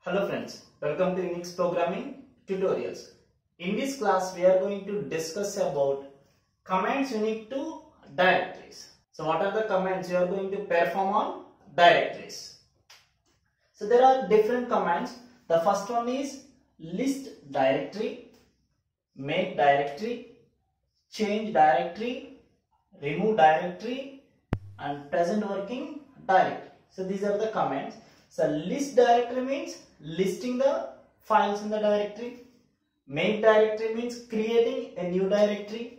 Hello friends, welcome to Unix Programming Tutorials. In this class, we are going to discuss about commands unique to directories. So what are the commands you are going to perform on directories? So there are different commands. The first one is list directory, make directory, change directory, remove directory, and present working directory. So these are the commands. So list directory means listing the files in the directory. Make directory means creating a new directory.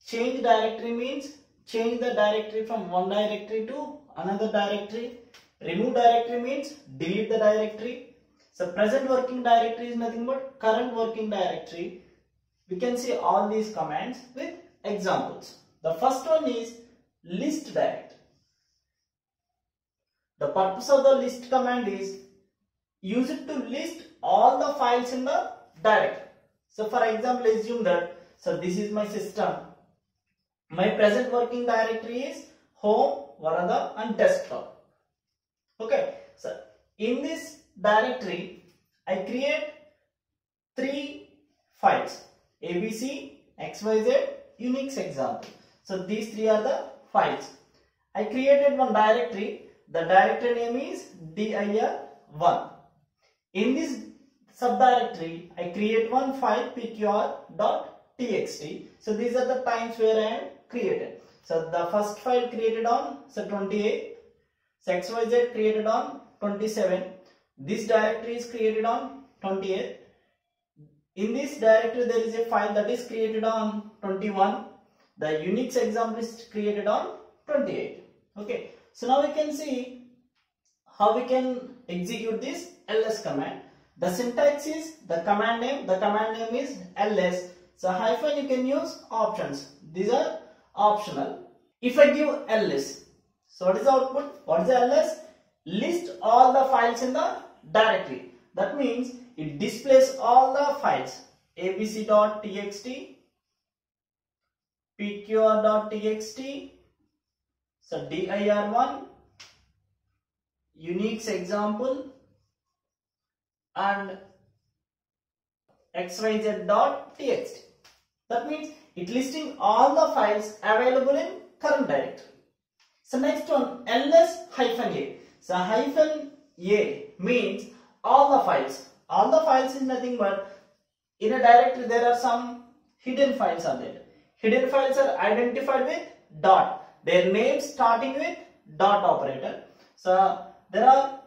Change directory means change the directory from one directory to another directory. Remove directory means delete the directory. So present working directory is nothing but current working directory. We can see all these commands with examples. The first one is list directory. The purpose of the list command is use it to list all the files in the directory. So for example, assume that this is my system. My present working directory is home, Varada and desktop. Okay. So in this directory, I create 3 files: ABC, XYZ, Unix example. So these 3 are the files. I created one directory. The directory name is dir1. In this subdirectory, I create one file pqr.txt. So these are the times where I am created. So the first file created on 28, so XYZ created on 27. This directory is created on 28. In this directory, there is a file that is created on 21. The Unix example is created on 28. Okay. So now we can see how we can execute this ls command. The syntax is the command name is ls. So hyphen you can use options. These are optional. If I give ls, so what is the output? What is the ls? List all the files in the directory. That means it displays all the files: abc.txt, pqr.txt, so dir1, Unix example, and xyz.txt. That means it listing all the files available in current directory. So next one, ls-a. So hyphen a means all the files. All the files is nothing but in a directory there are some hidden files are there. Hidden files are identified with dot. Their names starting with dot operator. So there are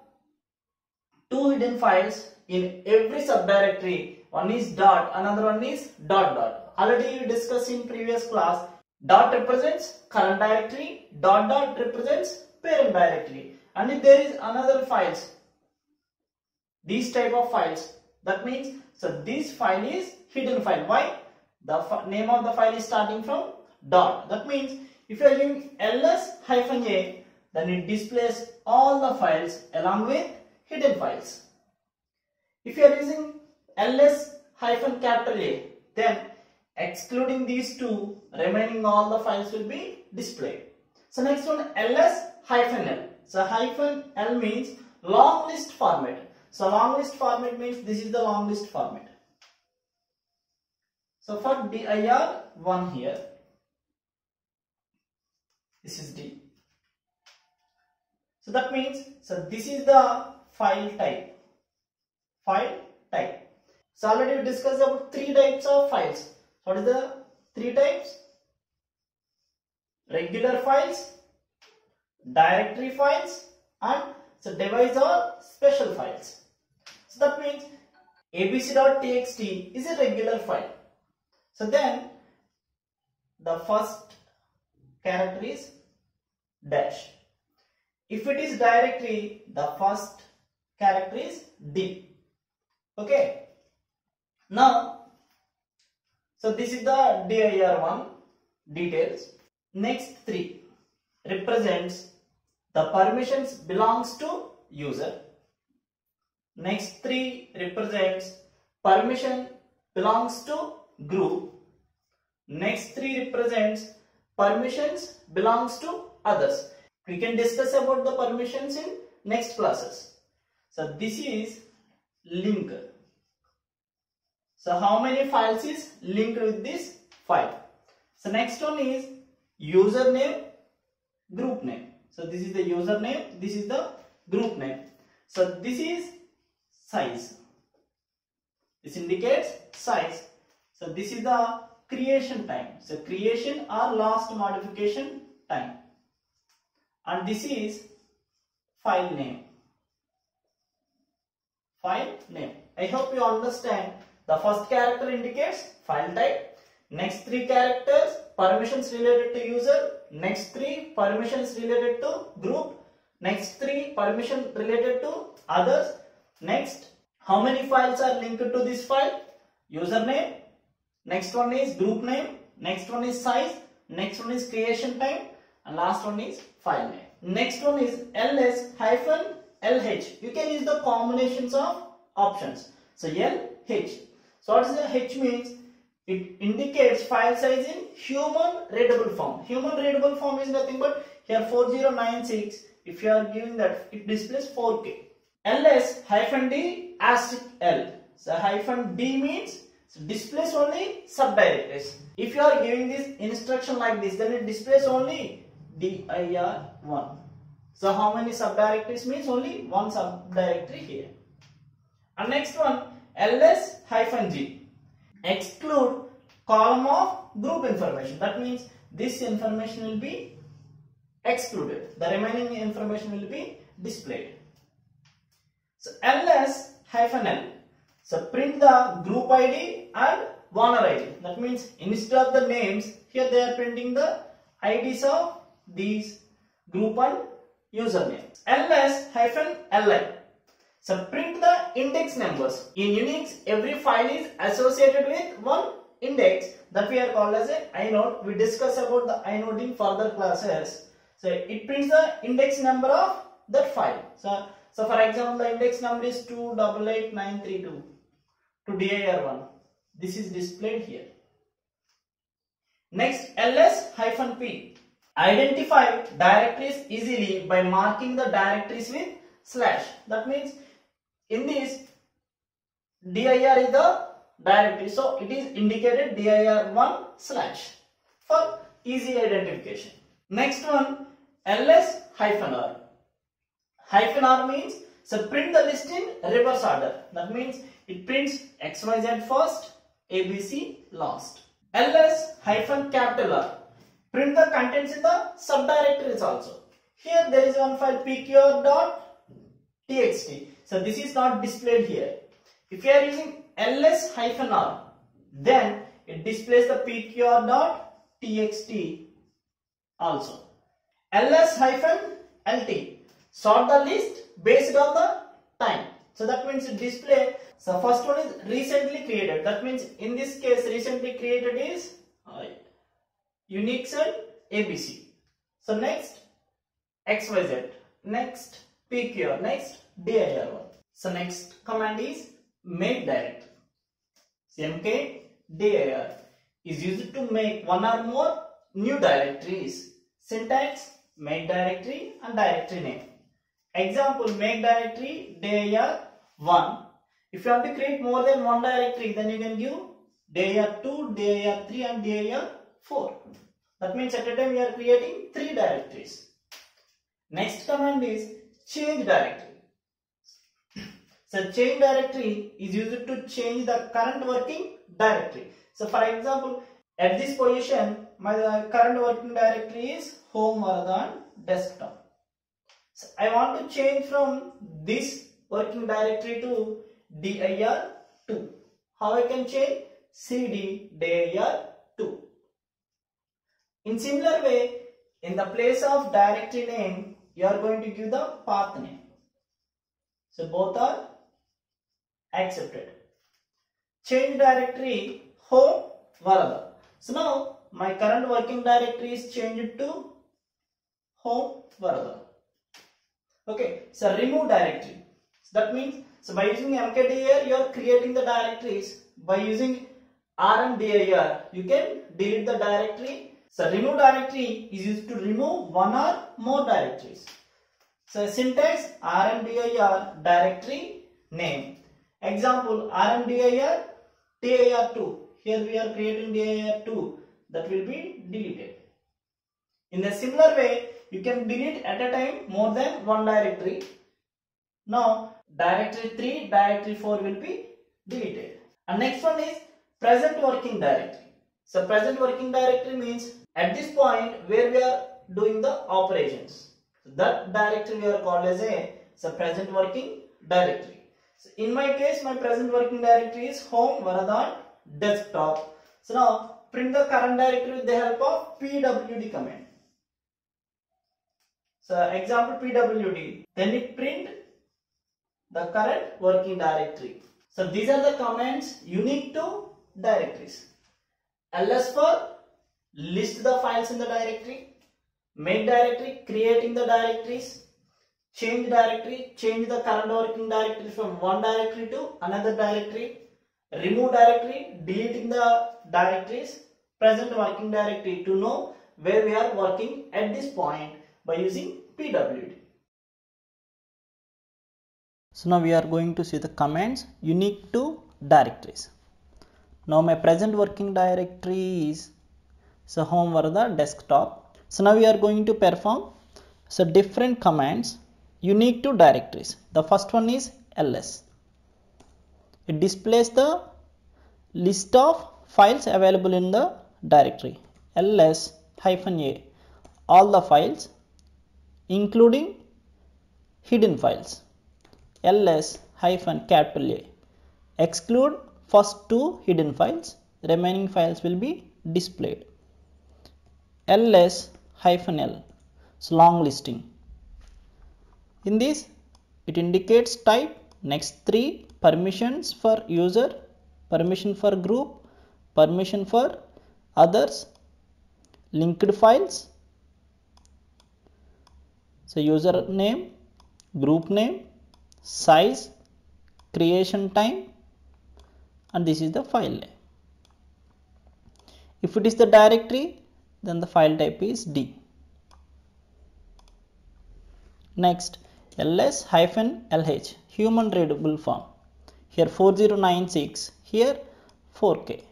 2 hidden files in every subdirectory. One is dot, another one is dot dot. Already we discussed in previous class. Dot represents current directory, dot dot represents parent directory. And if there is another files, these type of files, that means this file is hidden file. Why? The name of the file is starting from dot. That means if you are using ls-a, then it displays all the files along with hidden files. If you are using ls-A, then excluding these 2, remaining all the files will be displayed. So next one, ls-l. So hyphen l means long list format. So long list format means this is the long list format. So for dir1 here, this is D. So that means, this is the file type. File type. So already we discussed about 3 types of files. What is the 3 types? Regular files, directory files, and device or special files. So that means abc.txt is a regular file. So then the first character is dash. If it is directory, the first character is D. Okay. Now, this is the dir1 details. Next 3 represents the permissions belongs to user. Next 3 represents permission belongs to group. Next 3 represents permissions belongs to others. We can discuss about the permissions in next classes. So this is link. So how many files is linked with this file? So next one is username, group name. So this is the username, this is the group name. So this is size. This indicates size. So this is the creation time. So creation or last modification time. And this is file name. File name. I hope you understand. The first character indicates file type. Next 3 characters permissions related to user. Next 3 permissions related to group. Next 3 permission related to others. Next, how many files are linked to this file? Username. Next one is group name. Next one is size. Next one is creation time. And last one is file name. Next one is ls-lh. You can use the combinations of options. So LH. So what is the H means? It indicates file size in human readable form. Human readable form is nothing but here 4096. If you are giving that, it displays 4K. ls-d asterisk L. So -d means displays only subdirectories. If you are giving this instruction like this, then it displays only dir1. So how many subdirectories means only one subdirectory here. And next one ls-g. Exclude column of group information. That means this information will be excluded. The remaining information will be displayed. So ls-l. So print the group ID and owner ID. That means instead of the names, here they are printing the IDs of these group and username. ls-li. So print the index numbers. In Unix, every file is associated with one index that we are called as a inode. We discuss about the inode in further classes. So it prints the index number of that file. So for example, the index number is 288932 to dir1. This is displayed here. Next, ls-p. Identify directories easily by marking the directories with slash. That means in this dir is the directory, so it is indicated dir1 slash for easy identification. Next one, ls-r. -r means so print the list in reverse order. That means it prints XYZ first, ABC last. ls-R. Print the contents in the subdirectories also. Here there is one file pqr.txt. So this is not displayed here. If you are using ls-r, then it displays the pqr.txt also. ls-lt. Sort the list based on the time. So that means it display. So first one is recently created. That means in this case recently created is Unix and ABC. So next XYZ, next PQR, next dir1. So next command is make directory. mkdir is used to make one or more new directories. Syntax make directory and directory name. Example, make directory dir1. If you want to create more than one directory, then you can give dir2, dir3 and dir4. That means at a time we are creating 3 directories. Next command is change directory. So change directory is used to change the current working directory. So for example, at this position, my current working directory is home Varadan desktop. So I want to change from this working directory to dir2. How I can change? cd dir2. In similar way, in the place of directory name, you are going to give the path name. So both are accepted. Change directory home Varada. So now my current working directory is changed to home Varada. Okay, so remove directory. So that means, so by using mkdir, you are creating the directories. By using rmdir, you can delete the directory. So remove directory is used to remove one or more directories. So syntax rmdir directory name. Example rmdir dir2. Here we are creating dir2, that will be deleted. In a similar way, you can delete at a time more than one directory. Now directory 3, directory 4 will be deleted. And next one is present working directory. So present working directory means at this point where we are doing the operations. So that directory we are called as a present working directory. So in my case, my present working directory is home Varadan desktop. So now print the current directory with the help of pwd command. So example pwd, then it print the current working directory. So these are the commands unique to directories. ls for list the files in the directory, make directory, creating the directories, change directory, change the current working directory from one directory to another directory, remove directory, deleting the directories, present working directory to know where we are working at this point by using pwd. So now we are going to see the commands unique to directories. Now my present working directory is home Varada desktop. So now we are going to perform different commands unique to directories. The first one is ls. It displays the list of files available in the directory. ls-a, all the files including hidden files. ls-A, exclude first two hidden files, remaining files will be displayed. ls-l, long listing. In this it indicates type, next three permissions for user, permission for group, permission for others, linked files, so user name, group name, size, creation time, and this is the file name. If it is the directory, then the file type is D. Next, ls-lh, human readable form. Here 4096, here 4K.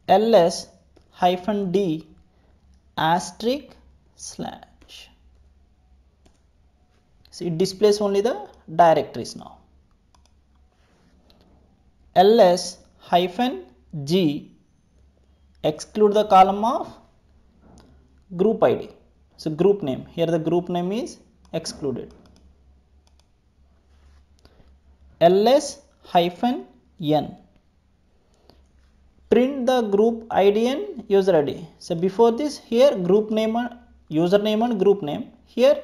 ls-d asterisk slash. So it displays only the directories now. ls-g, exclude the column of group ID. So group name, here the group name is excluded. ls-n, print the group ID and user ID. So before this, here group name, username and group name, here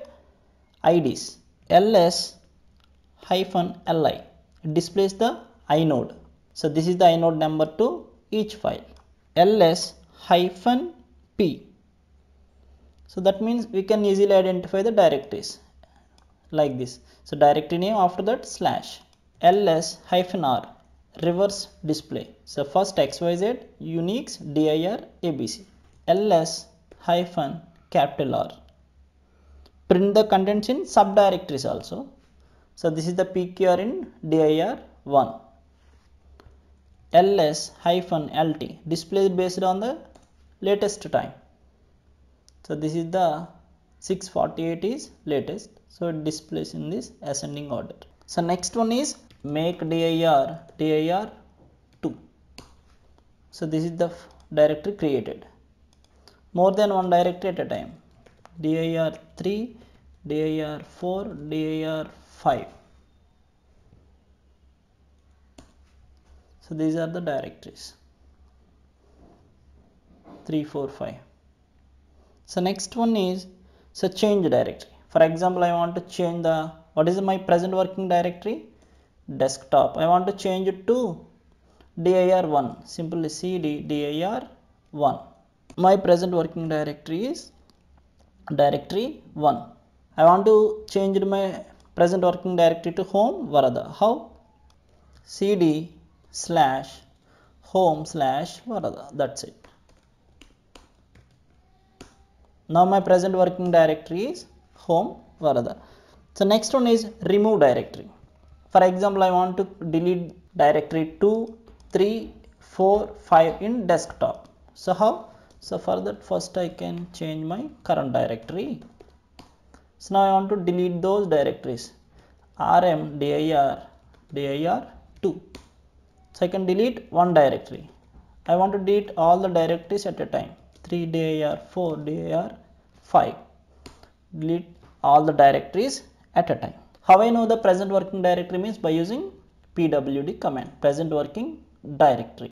IDs. ls-li, it displays the inode. So this is the inode number to each file. ls-p, so that means we can easily identify the directories like this. So directory name, after that slash. ls-r, reverse display. So first xyz, Unix, dir, abc. ls-R, print the contents in subdirectories also. So this is the pqr in dir1. ls-lt, displays based on the latest time. So this is the 648 is latest, so it displays in this ascending order. So next one is make dir 2. So this is the directory created, more than one directory at a time. dir 3, dir 4, dir 5. So these are the directories 3, 4, 5. So next one is change directory. For example, I want to change the, what is my present working directory? Desktop. I want to change it to dir1. Simply cd dir1. My present working directory is directory 1. I want to change my present working directory to home Varada. How? cd/home/Varada. That's it. Now my present working directory is home Varada. So next one is remove directory. For example, I want to delete directory 2, 3, 4, 5 in desktop. So how? So for that, first I can change my current directory. So now I want to delete those directories. rm dir 2. So I can delete one directory. I want to delete all the directories at a time. 3 dir 4 dir 5. Delete all the directories at a time. How I know the present working directory means by using pwd command, present working directory.